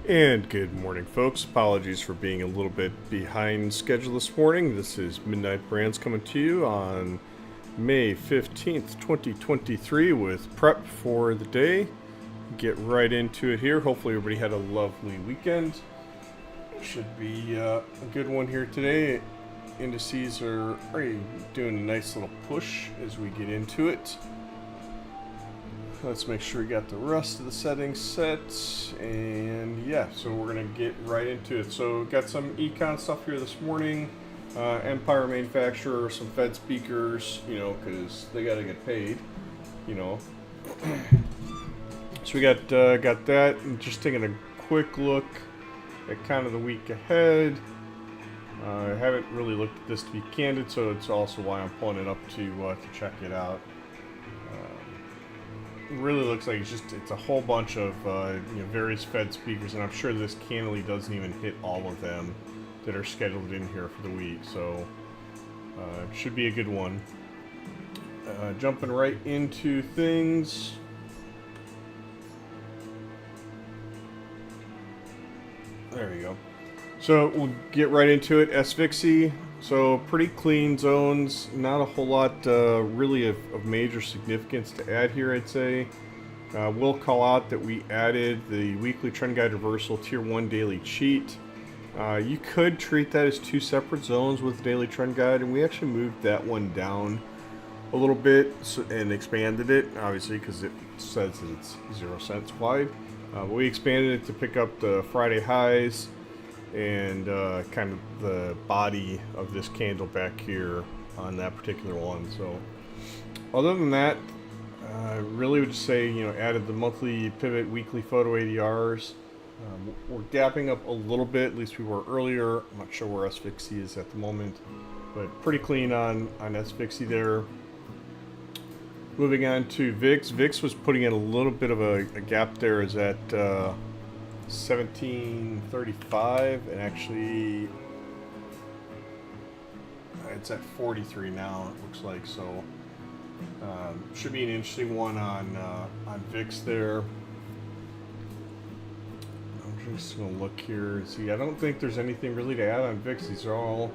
And good morning, folks. Apologies for being a little bit behind schedule this morning. This is Midnight Brands coming to you on May 15th, 2023 with prep for the day. Get right into it here. Hopefully everybody had a lovely weekend. Should be a good one here today. Indices are already doing a nice little push as we get into it. Let's make sure we got the rest of the settings set, and yeah, so we're gonna get right into it. So got some econ stuff here this morning. Empire manufacturer, some Fed speakers, because they gotta get paid, So we got that, and just taking a quick look at kind of the week ahead. I haven't really looked at this to be candid, so it's also why I'm pulling it up to check it out. Really looks like it's a whole bunch of various Fed speakers, and I'm sure this candidly doesn't even hit all of them that are scheduled in here for the week, so it should be a good one. Jumping right into things. There we go. So we'll get right into it. SVXY. So pretty clean zones, not a whole lot really of major significance to add here, I'd say. We'll call out that we added the weekly trend guide reversal tier 1 daily cheat. You could treat that as two separate zones with daily trend guide, and we actually moved that one down a little bit and expanded it, obviously because it says that it's 0 cents wide. But we expanded it to pick up the Friday highs and kind of the body of this candle back here on that particular one. So other than that, really would just say, added the monthly pivot weekly photo ADRs. We're gapping up a little bit, at least we were earlier. I'm not sure where SVXY is at the moment, but pretty clean on SVXY there. Moving on to VIX. VIX was putting in a little bit of a gap there, is at 1735, and actually it's at 43 now, it looks like. So should be an interesting one on VIX there. I'm just gonna look here and see. I don't think there's anything really to add on VIX. These are all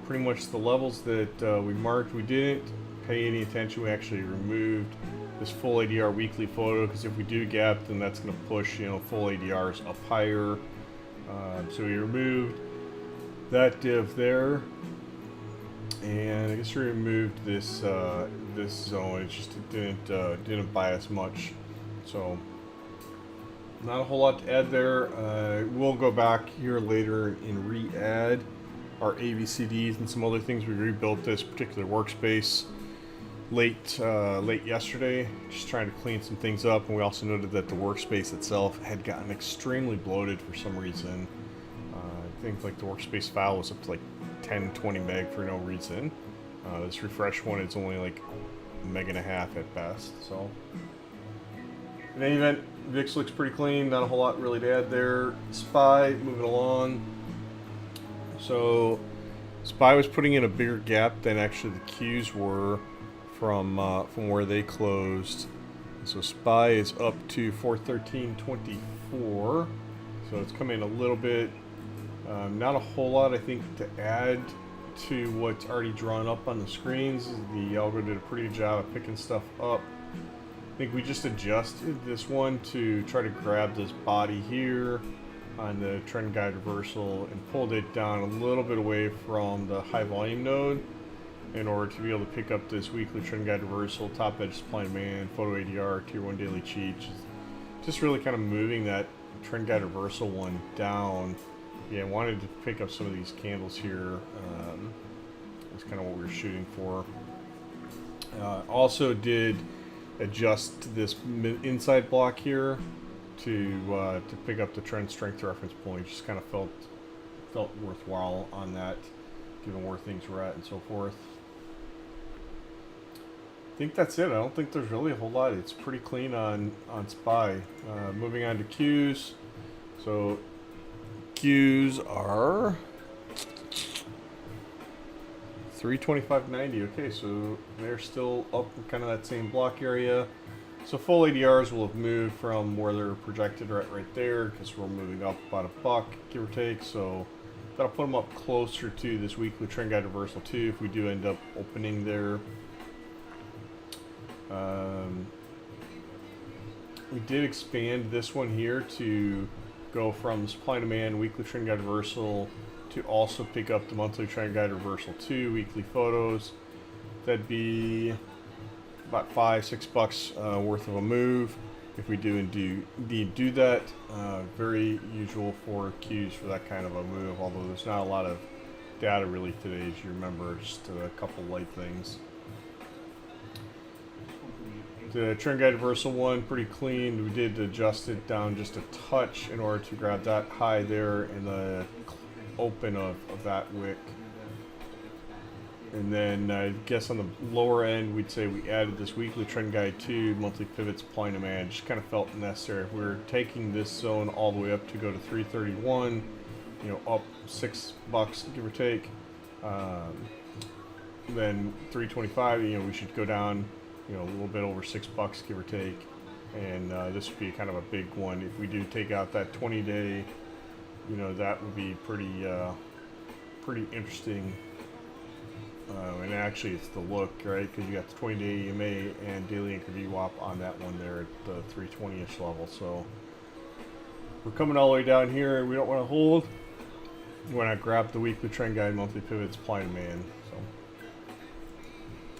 pretty much the levels that we marked. We didn't pay any attention. We actually removed this full ADR weekly photo, because if we do gap, then that's going to push full ADRs up higher. So we removed that div there, and I guess we removed this this zone. It just didn't buy us much, so not a whole lot to add there. We'll go back here later and re-add our ABCDs and some other things. We rebuilt this particular workspace late yesterday, just trying to clean some things up, and we also noted that the workspace itself had gotten extremely bloated for some reason. I think like the workspace file was up to like 10-20 meg for no reason. This refresh one is only like a meg and a half at best. So in any event, VIX looks pretty clean, not a whole lot really to add there. SPY moving along. So SPY was putting in a bigger gap than actually the Qs were from where they closed. So SPY is up to 413.24. So it's come in a little bit. Not a whole lot, I think, to add to what's already drawn up on the screens. The algo did a pretty good job of picking stuff up. I think we just adjusted this one to try to grab this body here on the trend guide reversal and pulled it down a little bit away from the high volume node in order to be able to pick up this weekly trend guide reversal, top edge supply and demand, photo ADR, tier 1 daily cheat. Just really kind of moving that trend guide reversal one down. Yeah, I wanted to pick up some of these candles here. That's kind of what we were shooting for. Also did adjust this inside block here to pick up the trend strength reference point. Just kind of felt worthwhile on that, given where things were at and so forth. I think that's it. I don't think there's really a whole lot. It's pretty clean on SPY. Moving on to Qs. So Qs are 325.90. Okay, so they're still up in kind of that same block area. So full ADRs will have moved from where they're projected right there, because we're moving up about $1, give or take. So that'll put them up closer to this weekly trend guide reversal too, if we do end up opening there. We did expand this one here to go from supply and demand weekly trend guide reversal to also pick up the monthly trend guide reversal 2 weekly photos. That'd be about $5-6 worth of a move if we do indeed do that. Very usual for Qs for that kind of a move, although there's not a lot of data really today, as you remember, just a couple light things. The trend guide reversal one, pretty clean. We did adjust it down just a touch in order to grab that high there in the open of that wick. And then I guess on the lower end, we'd say we added this weekly trend guide to monthly pivot supply and demand. Just kind of felt necessary. If we're taking this zone all the way up to go to 331, you know, up $6, give or take. Then 325, you know, we should go down, you know, a little bit over $6, give or take. And this would be kind of a big one. If we do take out that 20-day, you know, that would be pretty interesting. And actually, it's the look, right? Because you got the 20-day EMA and daily anchor VWAP on that one there at the 320-ish level. So we're coming all the way down here, and we don't want to hold. We want to grab the weekly trend guide, monthly pivot, supply and demand. So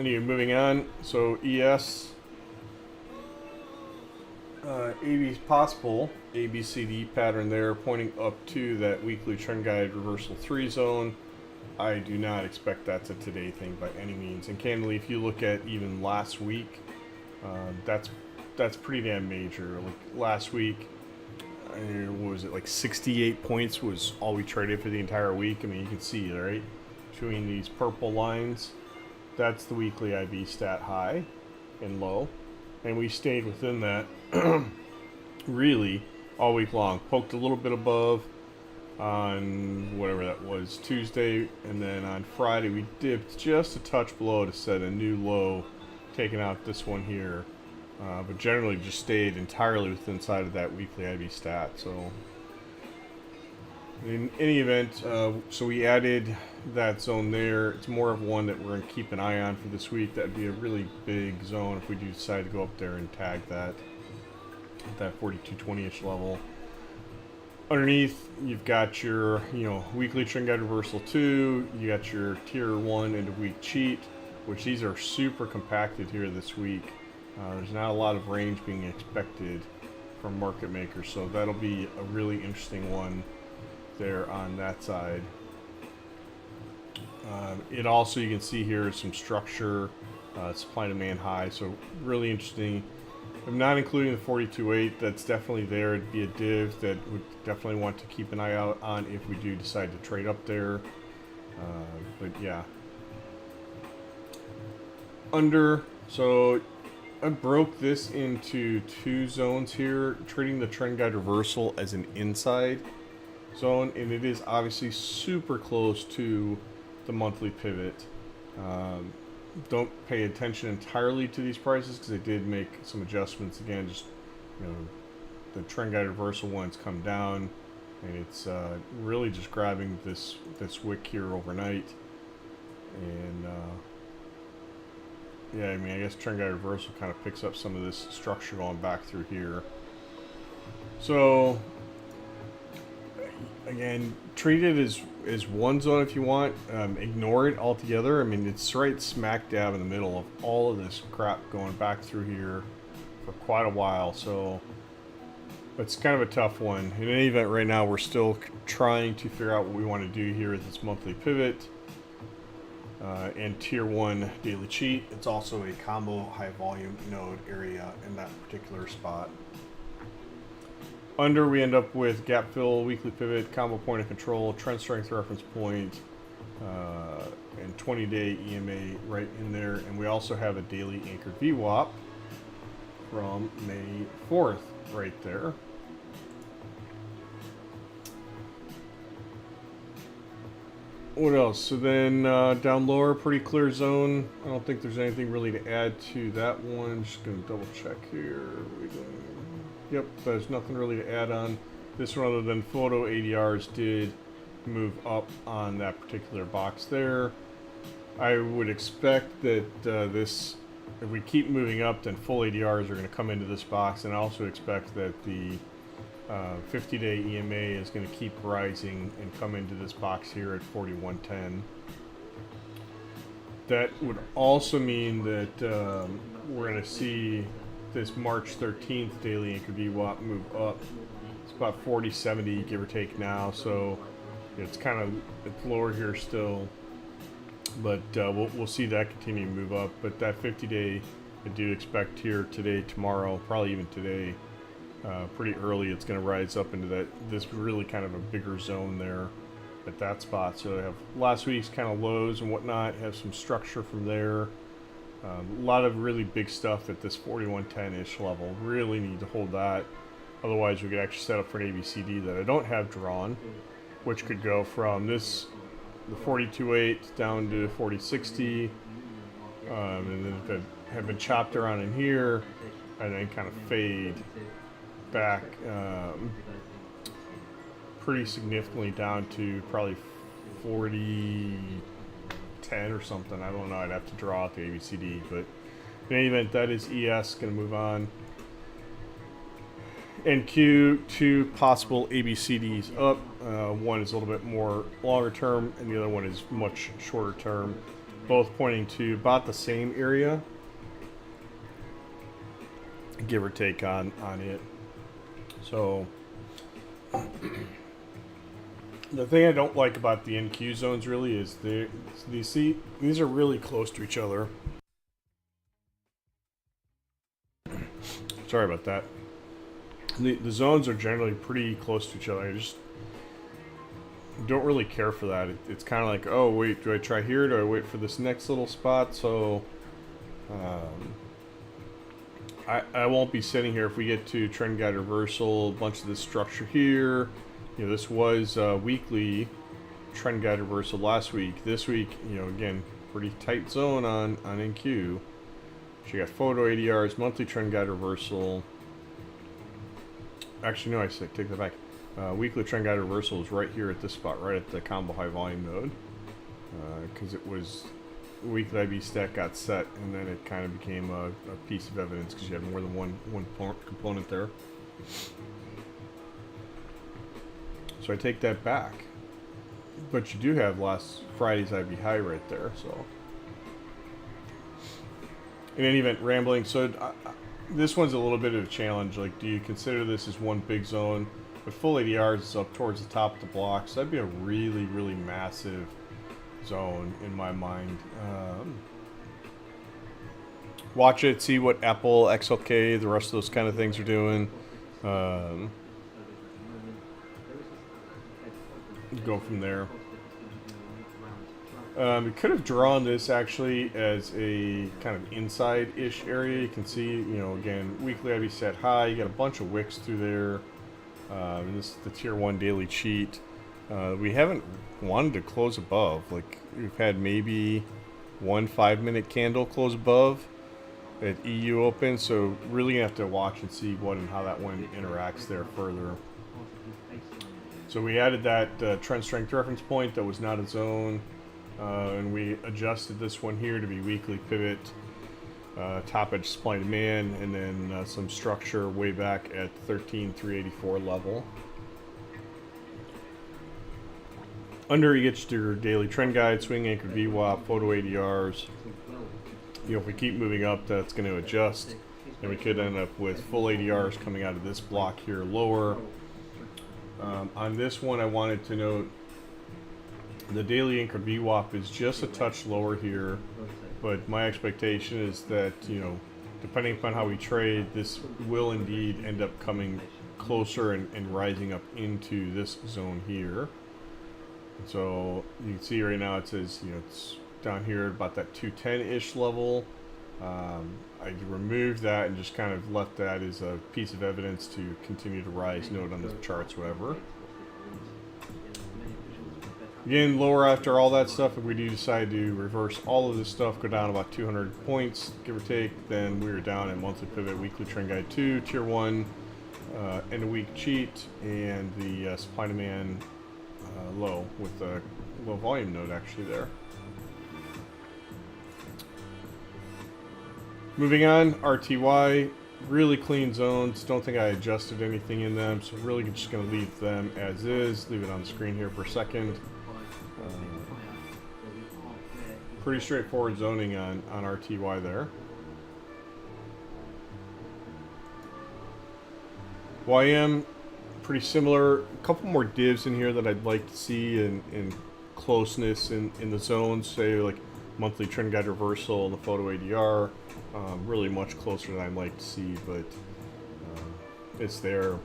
anyway, moving on. So ES, AB possible ABCD pattern there, pointing up to that weekly trend guide reversal 3 zone. I do not expect that's a today thing by any means. And candidly, if you look at even last week, that's pretty damn major. Like last week, what was it, like 68 points was all we traded for the entire week. I mean, you can see it, right? Showing these purple lines. That's the weekly IB stat high and low. And we stayed within that really all week long. Poked a little bit above on whatever that was, Tuesday, and then on Friday we dipped just a touch below to set a new low, taking out this one here, but generally just stayed entirely within inside of that weekly IB stat. So in any event, so we added that zone there. It's more of one that we're going to keep an eye on for this week. That'd be a really big zone if we do decide to go up there and tag that at that 4220-ish level. Underneath, you've got your, you know, weekly trend guide reversal 2. You got your tier 1 end of week cheat, which these are super compacted here this week. There's not a lot of range being expected from market makers, so that'll be a really interesting one there on that side. It also, you can see here some structure, supply and demand high, so really interesting. I'm not including the 42.8. That's definitely there. It'd be a div that would definitely want to keep an eye out on if we do decide to trade up there. But yeah. Under, so I broke this into 2 zones here, treating the trend guide reversal as an inside zone, and it is obviously super close to the monthly pivot. Don't pay attention entirely to these prices because they did make some adjustments. Again, just, you know, the trend guide reversal one's come down, and it's really just grabbing this wick here overnight. And yeah, I mean, I guess trend guide reversal kind of picks up some of this structure going back through here. So again, treat it as one zone if you want. Ignore it altogether. I mean, it's right smack dab in the middle of all of this crap going back through here for quite a while. So it's kind of a tough one. In any event, right now we're still trying to figure out what we want to do here with this monthly pivot and tier 1 daily cheat. It's also a combo high volume node area in that particular spot. Under, we end up with gap fill, weekly pivot, combo point of control, trend strength reference point, and 20-day EMA right in there. And we also have a daily anchored VWAP from May 4th right there. What else? So then down lower, pretty clear zone. I don't think there's anything really to add to that one. Just gonna double check here. Yep, there's nothing really to add on this one other than photo ADRs did move up on that particular box there. I would expect that this, if we keep moving up, then full ADRs are going to come into this box, and I also expect that the 50-day EMA is going to keep rising and come into this box here at 4110. That would also mean that we're going to see this March 13th daily anchor VWAP move up. It's about 4070 give or take now, so it's kind of, it's lower here still, but we'll see that continue to move up. But that 50-day, I do expect here today, tomorrow, probably even today, pretty early, it's going to rise up into that, this really kind of a bigger zone there at that spot. So I have last week's kind of lows and whatnot, have some structure from there. A lot of really big stuff at this 4110-ish level. Really need to hold that. Otherwise, we could actually set up for an ABCD that I don't have drawn, which could go from this, the 42.8 down to 40.60, and then if it had been chopped around in here, and then kind of fade back pretty significantly down to probably 40.10 or something. I don't know. I'd have to draw out the ABCD, but in any event, that is ES going to move on. And Q, two possible ABCDs up. One is a little bit more longer term, and the other one is much shorter term. Both pointing to about the same area, give or take on it. So the thing I don't like about the NQ zones really is these are really close to each other. Sorry about that. The zones are generally pretty close to each other. I just don't really care for that. It's kind of like, oh wait, do I try here? Do I wait for this next little spot? So I won't be sitting here if we get to trend guide reversal, a bunch of this structure here. You know, this was weekly trend guide reversal last week. This week, you know, again, pretty tight zone on NQ. So you got photo ADRs, monthly trend guide reversal. Actually, no, I take that back. Weekly trend guide reversal is right here at this spot, right at the combo high volume node, because it was weekly IB stack got set, and then it kind of became a piece of evidence because you had more than one component there. So I take that back, but you do have last Friday's IB high right there. So in any event, rambling. So this one's a little bit of a challenge. Like, do you consider this as one big zone? But full ADRs is up towards the top of the block, so that'd be a really, really massive zone in my mind. Watch it, see what Apple, XLK, the rest of those kind of things are doing. Go from there. We could have drawn this actually as a kind of inside-ish area. You can see, you know, again, weekly IB set high. You got a bunch of wicks through there. And this is the tier 1 daily cheat. We haven't wanted to close above. Like, we've had maybe one 5-minute candle close above at EU open. So really you have to watch and see what and how that one interacts there further. So we added that trend strength reference point that was not a zone. And we adjusted this one here to be weekly pivot, top edge supply and demand, and then some structure way back at 13,384 level. Under you get your daily trend guide, swing anchor VWAP, photo ADRs. You know, if we keep moving up, that's going to adjust, and we could end up with full ADRs coming out of this block here lower. On this one, I wanted to note the daily anchored VWAP is just a touch lower here, but my expectation is that, you know, depending upon how we trade, this will indeed end up coming closer and rising up into this zone here. So you can see right now it says, you know, it's down here at about that 210-ish level. I removed that and just kind of left that as a piece of evidence to continue to rise, note on the charts, whatever. Again, lower after all that stuff, if we do decide to reverse all of this stuff, go down about 200 points, give or take, then we are down at monthly pivot, weekly trend guide 2, tier 1, end of week cheat, and the supply demand low with a low volume node actually there. Moving on, RTY, really clean zones. Don't think I adjusted anything in them, so really just going to leave them as is. Leave it on the screen here for a second. Pretty straightforward zoning on RTY there. YM, pretty similar. A couple more divs in here that I'd like to see in closeness in the zones, say like monthly trend guide reversal and the photo ADR. Really much closer than I'd like to see, but it's there.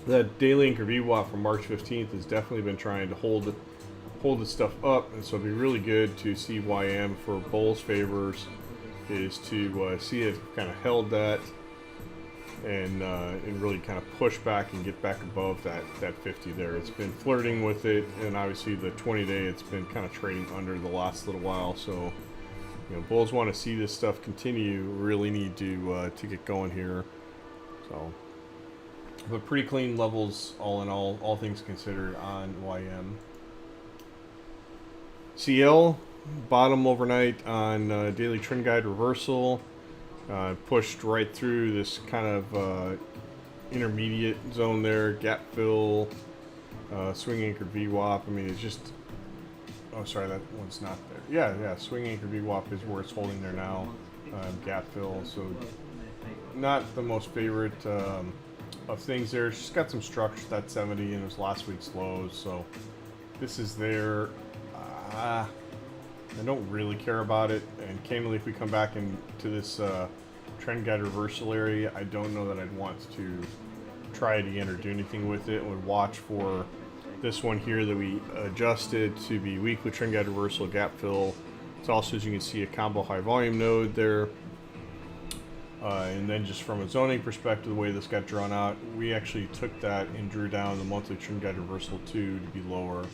That daily anchor VWAP from March 15th has definitely been trying to hold this stuff up, and so it'd be really good to see YM for bulls favors is to see it kind of held that and really kind of push back and get back above that 50 there. It's been flirting with it, and obviously the 20-day it's been kind of trading under the last little while. So you know, bulls want to see this stuff continue. Really need to get going here. So, but pretty clean levels all in all things considered on YM. CL, bottom overnight on daily trend guide reversal. Pushed right through this kind of intermediate zone there, gap fill, swing anchor VWAP. I mean, it's just, oh sorry, that one's not there. Yeah, swing anchor VWAP is where it's holding there now. Gap fill, so not the most favorite of things there. It's just got some structure, that 70 and it was last week's lows, so this is there. I don't really care about it, and candidly, if we come back into this trend guide reversal area, I don't know that I'd want to try it again or do anything with it. I would watch for this one here that we adjusted to be weekly trend guide reversal, gap fill. It's also, as you can see, a combo high volume node there. And then just from a zoning perspective, the way this got drawn out, we actually took that and drew down the monthly trend guide reversal 2 to be lower.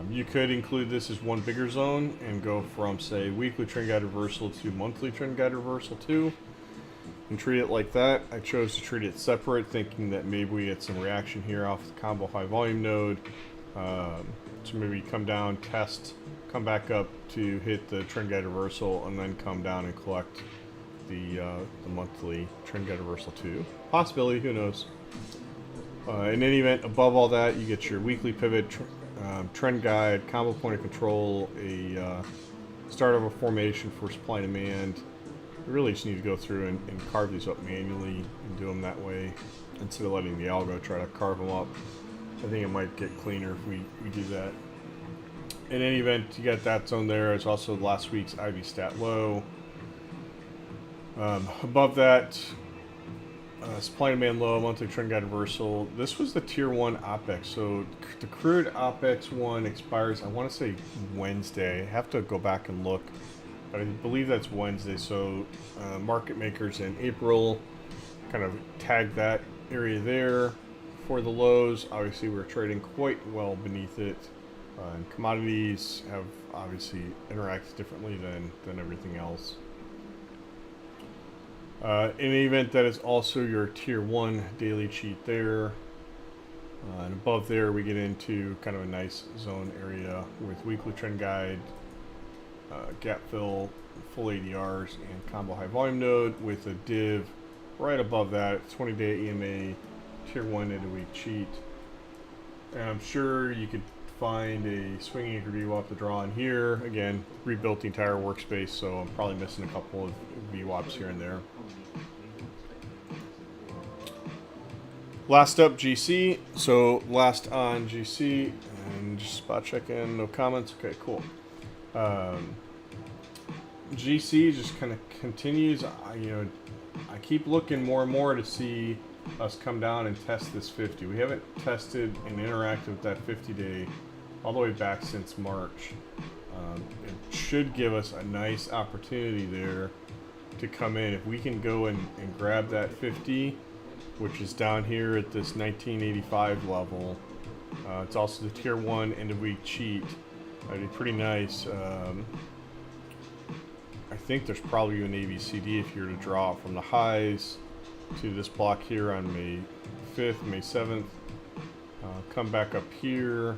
You could include this as one bigger zone and go from, say, weekly trend guide reversal to monthly trend guide reversal 2 and treat it like that. I chose to treat it separate, thinking that maybe we get some reaction here off the combo high volume node. So maybe come down, test, come back up to hit the trend guide reversal, and then come down and collect the monthly trend guide reversal 2. Possibility, who knows. In any event, above all that, you get your weekly pivot, trend guide, combo point of control, a start of a formation for supply and demand. We really just need to go through and carve these up manually and do them that way instead of letting the algo try to carve them up. I think it might get cleaner if we do that. In any event, you got that zone there. It's also last week's IV stat low. Above that, supply and demand low, monthly trend guide reversal. This was the tier 1 OPEX. So the crude OPEX one expires, I want to say Wednesday. I have to go back and look, but I believe that's Wednesday. So market makers in April kind of tagged that area there for the lows. Obviously, we're trading quite well beneath it. And commodities have obviously interacted differently than everything else. In the event, that is also your tier 1 daily cheat there. And above there, we get into kind of a nice zone area with weekly trend guide, gap fill, full ADRs, and combo high volume node with a div right above that, 20-day EMA, tier 1 end of week cheat. And I'm sure you could find a swing anchor VWAP to draw on here. Again, rebuilt the entire workspace, so I'm probably missing a couple of VWAPs here and there. Last up, GC. So last on GC, and just spot check in, no comments. Okay, cool. GC just kind of continues. I keep looking more and more to see us come down and test this 50. We haven't tested and interacted with that 50-day all the way back since March. It should give us a nice opportunity there to come in. If we can go and grab that 50, which is down here at this 1985 level, It's also the tier 1 end of week cheat. That'd be pretty nice. I think there's probably an ABCD if you were to draw from the highs to this block here on May 5th, May 7th. Come back up here.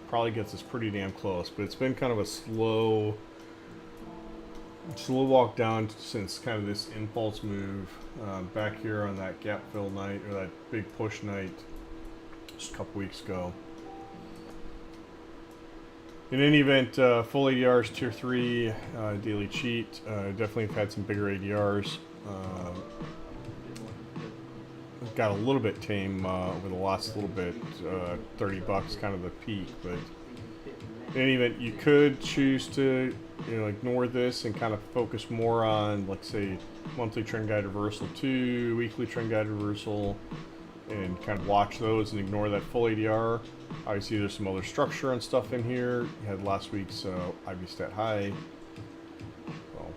Probably gets us pretty damn close, but it's been kind of a slow walk down since kind of this impulse move back here on that gap fill night, or that big push night just a couple weeks ago. In any event, full ADRs, tier 3, daily cheat. Definitely have had some bigger ADRs. Got a little bit tame over the last little bit, $30 kind of the peak, but in any event, you could choose to, you know, ignore this and kind of focus more on, let's say, monthly trend guide reversal 2, weekly trend guide reversal, and kind of watch those and ignore that full ADR. Obviously, there's some other structure and stuff in here. You had last week's IB stat high. Well,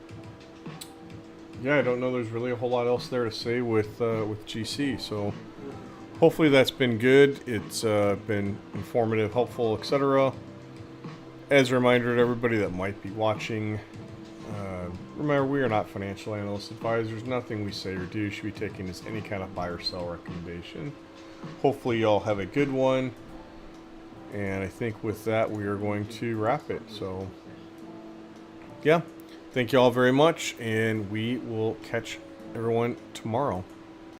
yeah, I don't know. There's really a whole lot else there to say with GC. So hopefully that's been good. It's been informative, helpful, etc. As a reminder to everybody that might be watching, remember, we are not financial analyst advisors. Nothing we say or do should be taken as any kind of buy or sell recommendation. Hopefully y'all have a good one. And I think with that, we are going to wrap it. So, yeah, thank you all very much, and we will catch everyone tomorrow.